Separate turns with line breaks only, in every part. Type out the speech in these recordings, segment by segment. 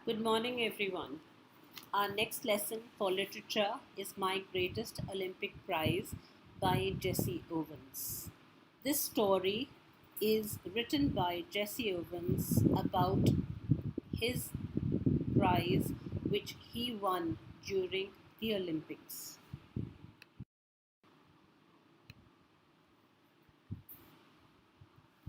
Good morning, everyone. Our next lesson for literature is My Greatest Olympic Prize by Jesse Owens. This story is written by Jesse Owens about his prize which he won during the Olympics.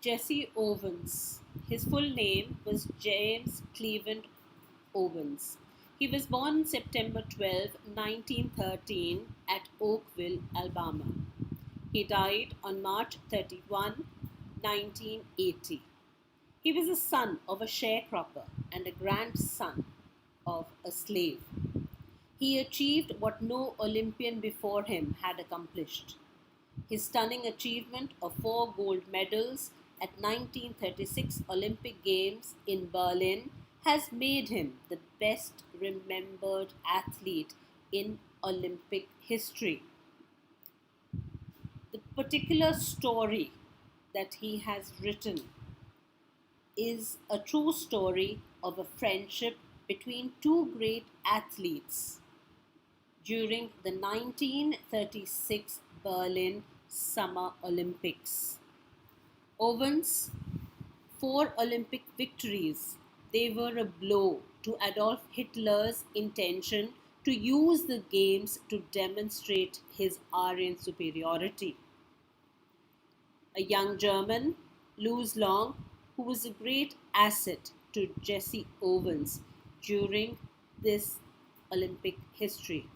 Jesse Owens. His full name was James Cleveland Owens. He was born September 12, 1913 at Oakville, Alabama. He died on March 31, 1980. He was the son of a sharecropper and a grandson of a slave. He achieved what no Olympian before him had accomplished. His stunning achievement of 4 gold medals at 1936 Olympic Games in Berlin has made him the best remembered athlete in Olympic history. The particular story that he has written is a true story of a friendship between two great athletes during the 1936 Berlin Summer Olympics. Owens' 4 Olympic victories, they were a blow to Adolf Hitler's intention to use the games to demonstrate his Aryan superiority. A young German, Louis Long, who was a great asset to Jesse Owens during this Olympic history.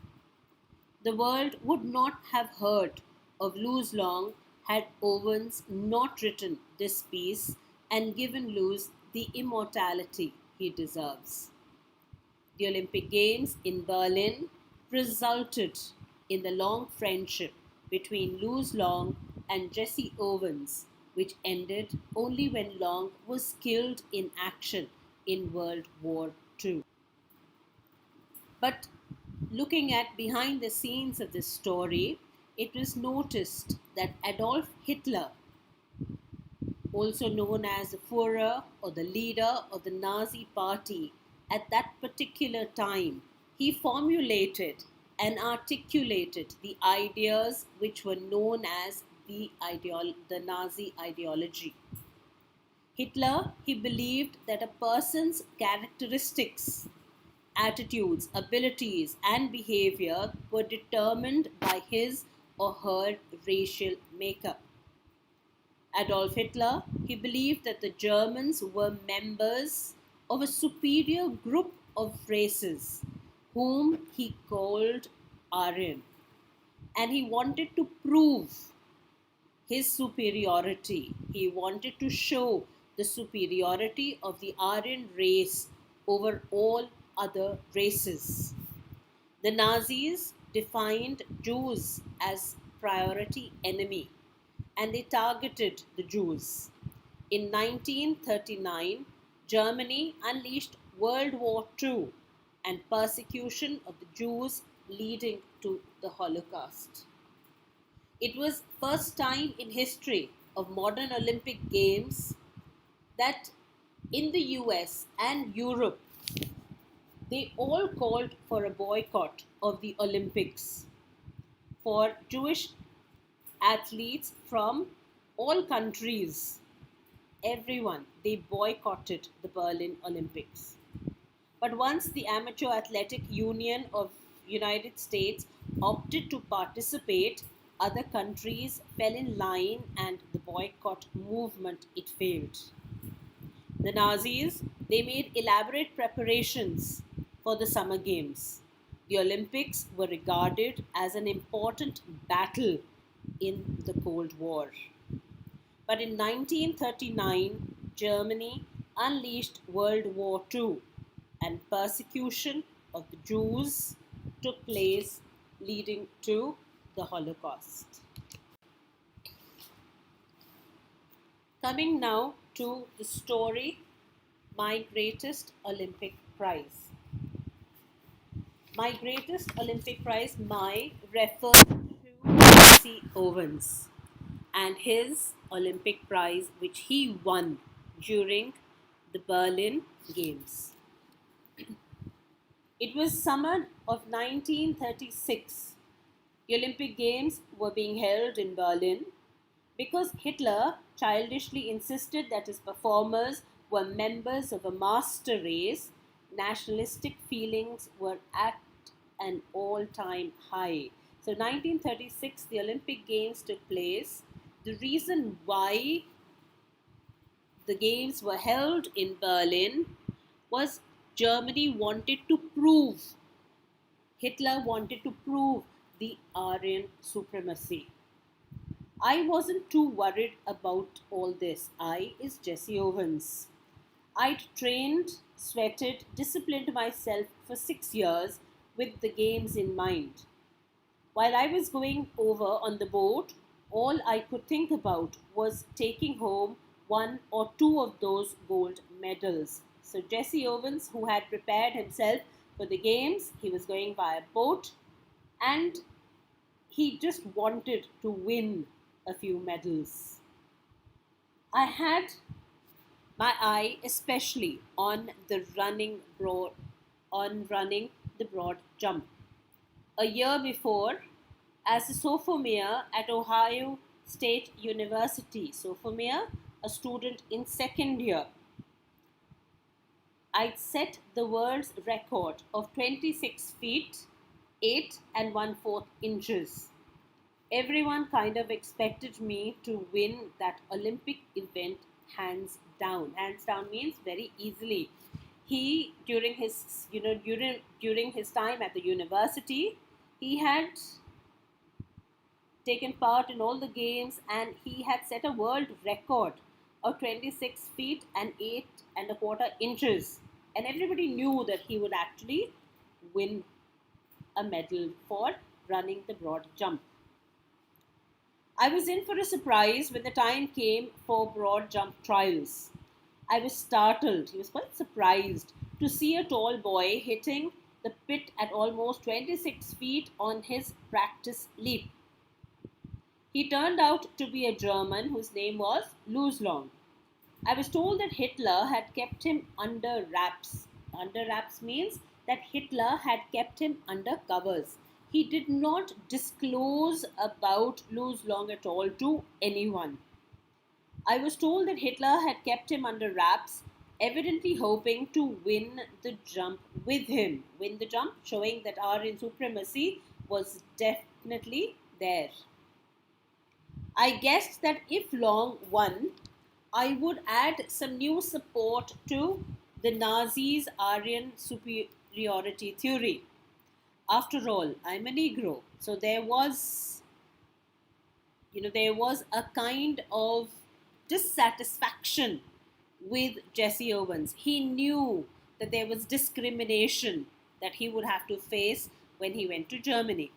The world would not have heard of Louis Long had Owens not written this piece and given Louis the immortality he deserves. The Olympic Games in Berlin resulted in the long friendship between Louis Long and Jesse Owens, which ended only when Long was killed in action in World War II. But looking at behind the scenes of this story, it was noticed that Adolf Hitler, also known as the Führer or the leader of the Nazi Party, at that particular time, he formulated and articulated the ideas which were known as the Nazi ideology. Hitler, he believed that a person's characteristics, attitudes, abilities, and behavior were determined by his or her racial makeup. Adolf Hitler, he believed that the Germans were members of a superior group of races whom he called Aryan, and he wanted to prove his superiority. He wanted to show the superiority of the Aryan race over all other races. The Nazis defined Jews as priority enemy and they targeted the Jews. In 1939, Germany unleashed World War II and persecution of the Jews leading to the Holocaust. It was first time in history of modern Olympic Games that in the US and Europe they all called for a boycott of the Olympics for Jewish athletes from all countries. Everyone, they boycotted the Berlin Olympics. But once the Amateur Athletic Union of United States opted to participate, other countries fell in line and the boycott movement it failed. The Nazis, they made elaborate preparations for the Summer Games. The Olympics were regarded as an important battle in the Cold War. But in 1939, Germany unleashed World War II and persecution of the Jews took place, leading to the Holocaust. Coming now to the story, My Greatest Olympic Prize. My Greatest Olympic Prize, my, refers to Jesse Owens and his Olympic prize which he won during the Berlin Games. It was summer of 1936. The Olympic Games were being held in Berlin because Hitler childishly insisted that his performers were members of a master race. Nationalistic feelings were at an all time high. So, 1936, the Olympic Games took place. The reason why the Games were held in Berlin was Germany wanted to prove, Hitler wanted to prove the Aryan supremacy. I wasn't too worried about all this. I is Jesse Owens. I'd trained, sweated, disciplined myself for 6 years with the games in mind. While I was going over on the boat, all I could think about was taking home one or two of those gold medals. So Jesse Owens, who had prepared himself for the games, he was going by a boat and he just wanted to win a few medals. I had my eye especially on running the broad jump. A year before, as a sophomore at Ohio State University, sophomore, a student in second year, I'd set the world's record of 26 feet 8 and 1/4 inches. Everyone kind of expected me to win that Olympic event hands down. Hands down means very easily. He during his time at the university, he had taken part in all the games and he had set a world record of 26 feet and 8 and a quarter inches. And everybody knew that he would actually win a medal for running the broad jump. I was in for a surprise when the time came for broad jump trials. I was startled, he was quite surprised, to see a tall boy hitting the pit at almost 26 feet on his practice leap. He turned out to be a German whose name was Long. I was told that Hitler had kept him under wraps. Under wraps means that Hitler had kept him under covers. He did not disclose about Long at all to anyone. I was told that Hitler had kept him under wraps, evidently hoping to win the jump with him. Win the jump, showing that Aryan supremacy was definitely there. I guessed that if Long won, I would add some new support to the Nazis' Aryan superiority theory. After all, I'm a Negro, so there was a kind of dissatisfaction with Jesse Owens. He knew that there was discrimination that he would have to face when he went to Germany.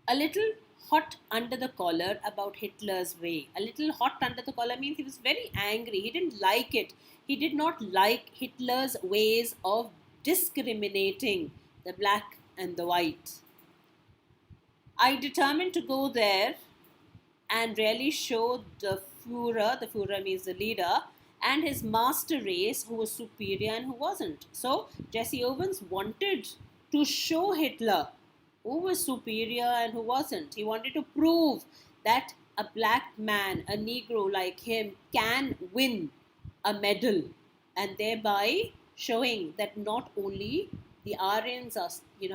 A little hot under the collar about Hitler's way. A little hot under the collar means he was very angry. He didn't like it. He did not like Hitler's ways of discriminating the black and the white. I determined to go there and really show the Führer means the leader, and his master race who was superior and who wasn't. So Jesse Owens wanted to show Hitler who was superior and who wasn't. He wanted to prove that a black man, a Negro like him, can win a medal, and thereby showing that not only the Aryans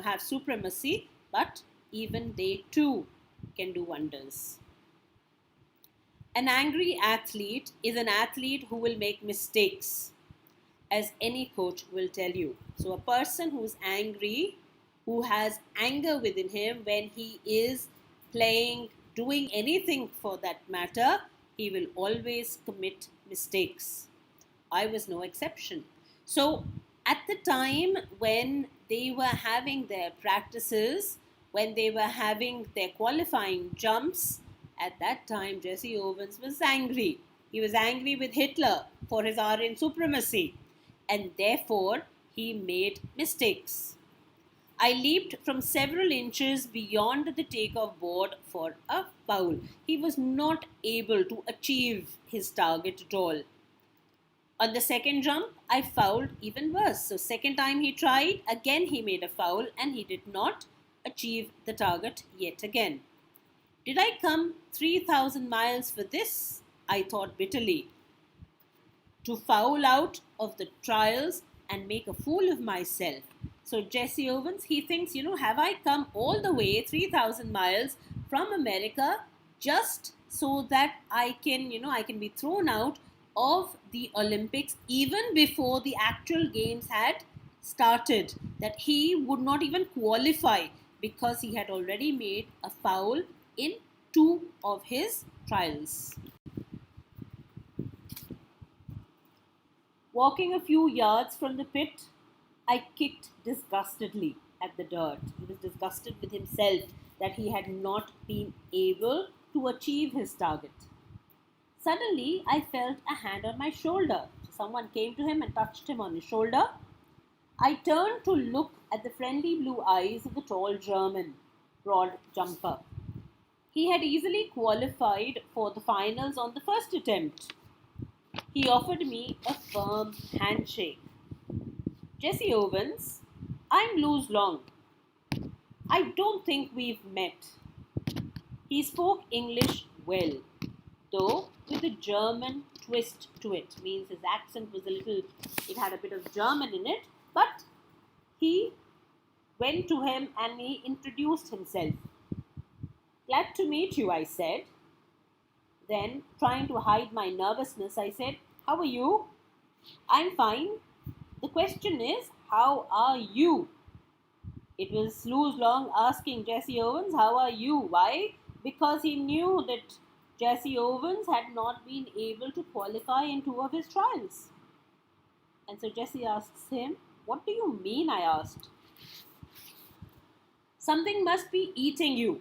have supremacy, but even they too can do wonders. An angry athlete is an athlete who will make mistakes, as any coach will tell you. So, a person who is angry, who has anger within him when he is playing, doing anything for that matter, he will always commit mistakes. I was no exception. So, at the time when they were having their practices, when they were having their qualifying jumps, at that time Jesse Owens was angry. He was angry with Hitler for his Aryan supremacy, and therefore he made mistakes. I leaped from several inches beyond the takeoff board for a foul. He was not able to achieve his target at all. On the second jump, I fouled even worse. So, second time he tried, again he made a foul and he did not achieve the target yet again. Did I come 3,000 miles for this? I thought bitterly. To foul out of the trials and make a fool of myself. So Jesse Owens, he thinks, have I come all the way 3,000 miles from America just so that I can be thrown out of the Olympics even before the actual games had started, that he would not even qualify because he had already made a foul in two of his trials. Walking a few yards from the pit, I kicked disgustedly at the dirt. He was disgusted with himself that he had not been able to achieve his target. Suddenly, I felt a hand on my shoulder. So someone came to him and touched him on his shoulder. I turned to look at the friendly blue eyes of the tall German, broad jumper. He had easily qualified for the finals on the first attempt. He offered me a firm handshake. Jesse Owens, I'm Luz Long. I don't think we've met. He spoke English well, though with a German twist to it. Means his accent was it had a bit of German in it, but he went to him and he introduced himself. Glad to meet you, I said. Then, trying to hide my nervousness, I said, How are you? I'm fine. The question is, how are you? It was Luz Long asking Jesse Owens, How are you? Why? Because he knew that Jesse Owens had not been able to qualify in two of his trials. And so Jesse asks him, What do you mean? I asked. Something must be eating you.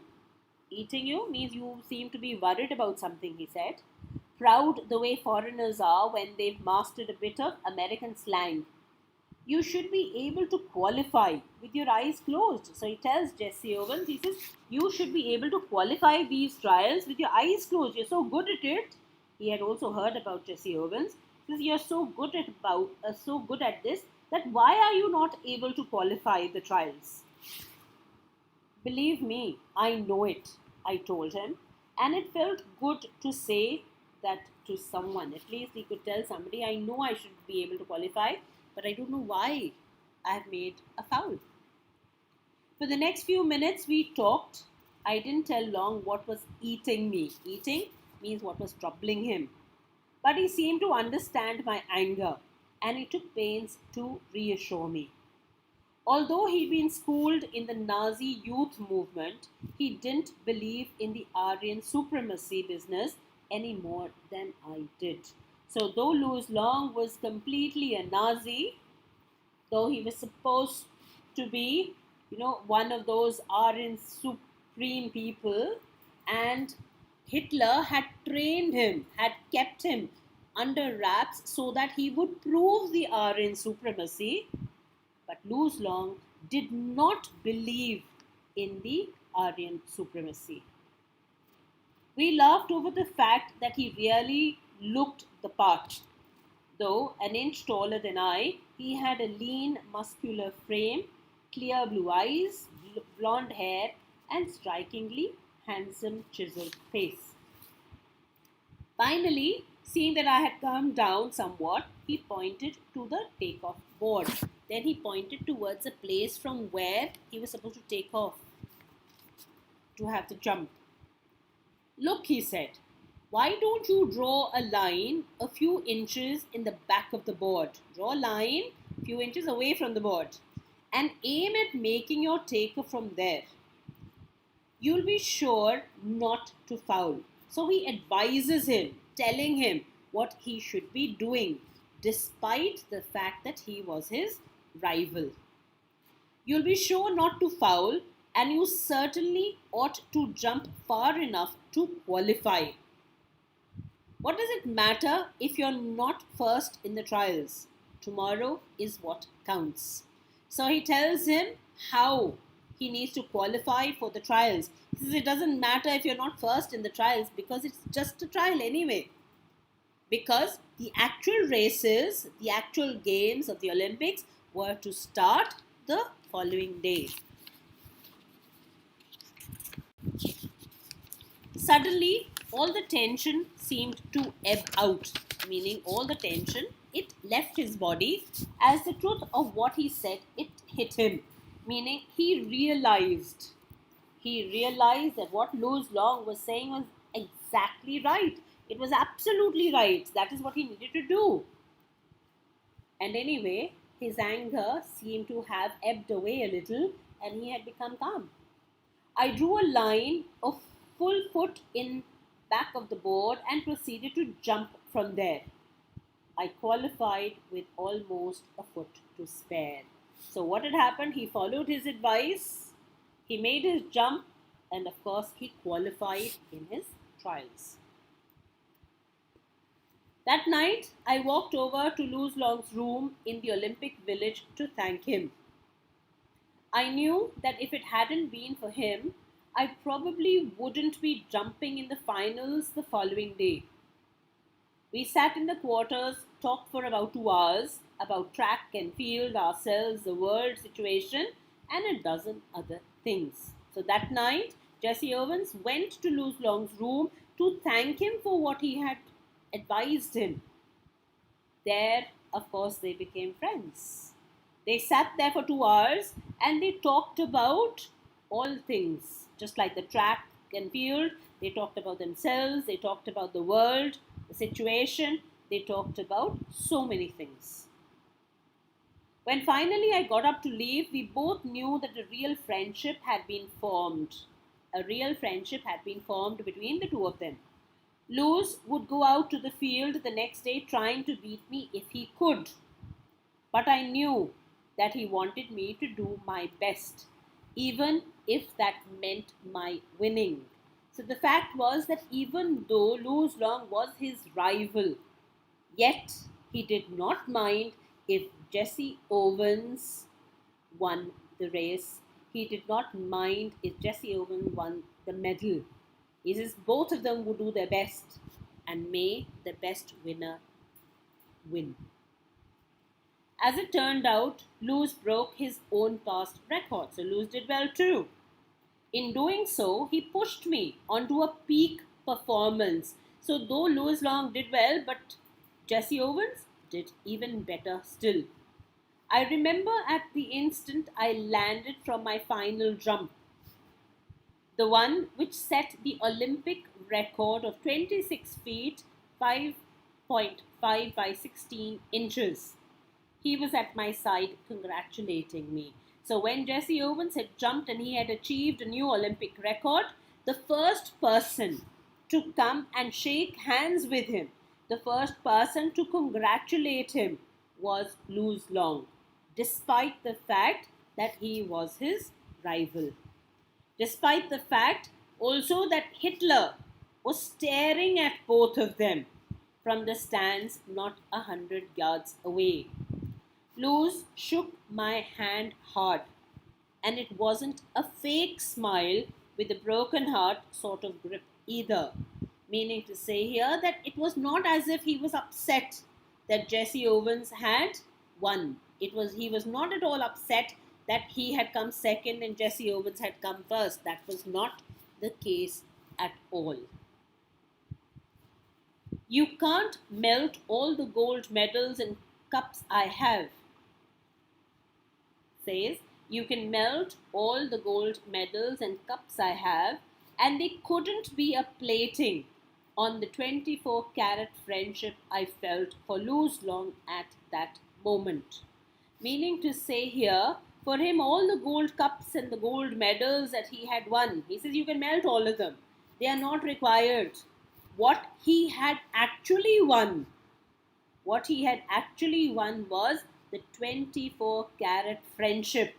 Eating you means you seem to be worried about something, he said. Proud the way foreigners are when they've mastered a bit of American slang. You should be able to qualify with your eyes closed. So he tells Jesse Owens, he says, you should be able to qualify these trials with your eyes closed. You're so good at it. He had also heard about Jesse Owens. He says, you're so good at this that why are you not able to qualify the trials? Believe me, I know it, I told him. And it felt good to say that to someone. At least he could tell somebody, I know I should be able to qualify, but I don't know why I have made a foul. For the next few minutes, we talked. I didn't tell Long what was eating me. Eating means what was troubling him. But he seemed to understand my anger, and he took pains to reassure me. Although he'd been schooled in the Nazi youth movement, he didn't believe in the Aryan supremacy business any more than I did. So, though Luz Long was completely a Nazi, though he was supposed to be, one of those Aryan supreme people, and Hitler had trained him, had kept him under wraps so that he would prove the Aryan supremacy. But Luz Long did not believe in the Aryan supremacy. We laughed over the fact that he really looked the part. Though an inch taller than I, he had a lean, muscular frame, clear blue eyes, blonde hair, and strikingly handsome, chiseled face. Finally, seeing that I had calmed down somewhat, he pointed to the takeoff board. Then he pointed towards a place from where he was supposed to take off to have the jump. Look, he said, why don't you draw a line a few inches in the back of the board? Draw a line a few inches away from the board and aim at making your takeoff from there. You'll be sure not to foul. So he advises him, telling him what he should be doing, despite the fact that he was his rival. You'll be sure not to foul, and you certainly ought to jump far enough to qualify. What does it matter if you're not first in the trials? Tomorrow is what counts. So he tells him how he needs to qualify for the trials. He says it doesn't matter if you're not first in the trials because it's just a trial anyway. because the actual races, the actual games of the Olympics were to start the following day. Suddenly, all the tension seemed to ebb out, meaning all the tension, it left his body as the truth of what he said, it hit him, meaning he realized that what Louis Long was saying was exactly right. It was absolutely right. That is what he needed to do. And anyway, his anger seemed to have ebbed away a little and he had become calm. I drew a line of full foot in back of the board and proceeded to jump from there. I qualified with almost a foot to spare. So what had happened? He followed his advice, he made his jump, and of course he qualified in his trials. That night, I walked over to Louis Long's room in the Olympic Village to thank him. I knew that if it hadn't been for him, I probably wouldn't be jumping in the finals the following day. We sat in the quarters, talked for about 2 hours about track and field, ourselves, the world situation, and a dozen other things. So that night, Jesse Owens went to Louis Long's room to thank him for what he had advised him. There, of course, they became friends. They sat there for 2 hours and they talked about all things, just like the track and field. They talked about themselves, they talked about the world, the situation, they talked about so many things. When finally I got up to leave, we both knew that a real friendship had been formed. A real friendship had been formed between the two of them. Louis would go out to the field the next day trying to beat me if he could. But I knew that he wanted me to do my best, even if that meant my winning. So the fact was that even though Louis Long was his rival, yet he did not mind if Jesse Owens won the race. He did not mind if Jesse Owens won the medal. He says both of them would do their best, and may the best winner win. As it turned out, Louis broke his own past record, so Louis did well too. In doing so, he pushed me onto a peak performance. So though Louis Long did well, but Jesse Owens did even better still. I remember at the instant I landed from my final jump, the one which set the Olympic record of 26 feet 5.5 by 16 inches. He was at my side congratulating me. So when Jesse Owens had jumped and he had achieved a new Olympic record, the first person to come and shake hands with him, the first person to congratulate him was Louis Long, despite the fact that he was his rival. Despite the fact also that Hitler was staring at both of them from the stands not 100 yards away. Louis shook my hand hard, and it wasn't a fake smile with a broken heart sort of grip either. Meaning to say here that it was not as if he was upset that Jesse Owens had won. He was not at all upset that he had come second and Jesse Owens had come first. That was not the case at all. You can't melt all the gold medals and cups I have, says, you can melt all the gold medals and cups I have, and they couldn't be a plating on the 24-carat friendship I felt for Louis Long at that moment. Meaning to say here, for him, all the gold cups and the gold medals that he had won, he says you can melt all of them. They are not required. What he had actually won was the 24-carat friendship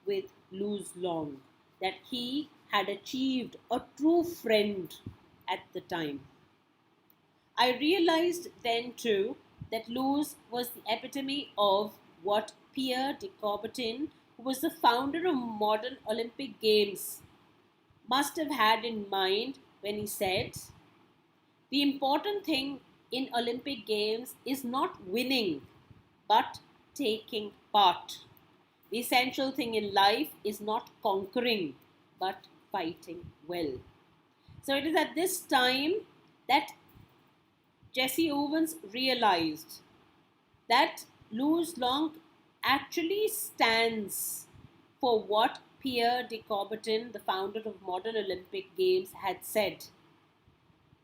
with Louis Long, that he had achieved a true friend at the time. I realized then too that Louis was the epitome of what Pierre de Coubertin, who was the founder of modern Olympic Games, must have had in mind when he said, the important thing in Olympic Games is not winning, but taking part. The essential thing in life is not conquering, but fighting well. So it is at this time that Jesse Owens realized that Louis Long actually stands for what Pierre de Coubertin, the founder of modern Olympic Games, had said.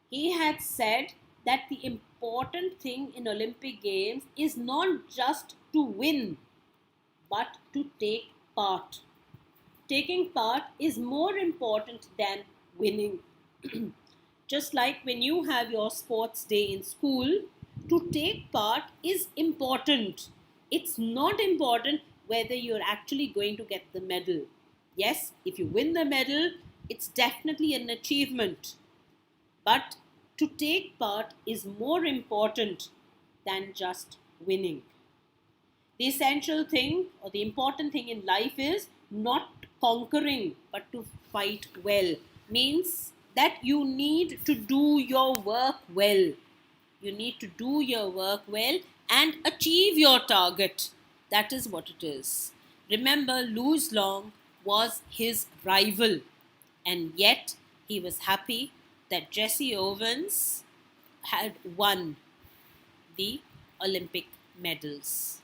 He had said that the important thing in Olympic Games is not just to win, but to take part. Taking part is more important than winning. Just like when you have your sports day in school, to take part is important. It's not important whether you're actually going to get the medal. Yes, if you win the medal, it's definitely an achievement. But to take part is more important than just winning. The essential thing or the important thing in life is not conquering but to fight well. Means that you need to do your work well. You need to do your work well and achieve your target. That is what it is. Remember, Louis Long was his rival, and yet he was happy that Jesse Owens had won the Olympic medals.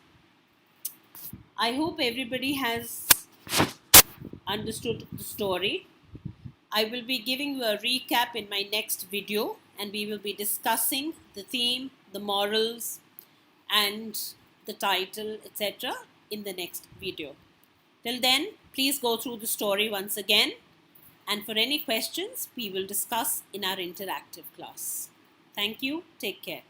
I hope everybody has understood the story. I will be giving you a recap in my next video, and we will be discussing the theme, the morals, and the title, etc. in the next video. Till then, please go through the story once again, and for any questions, we will discuss in our interactive class. Thank you. Take care.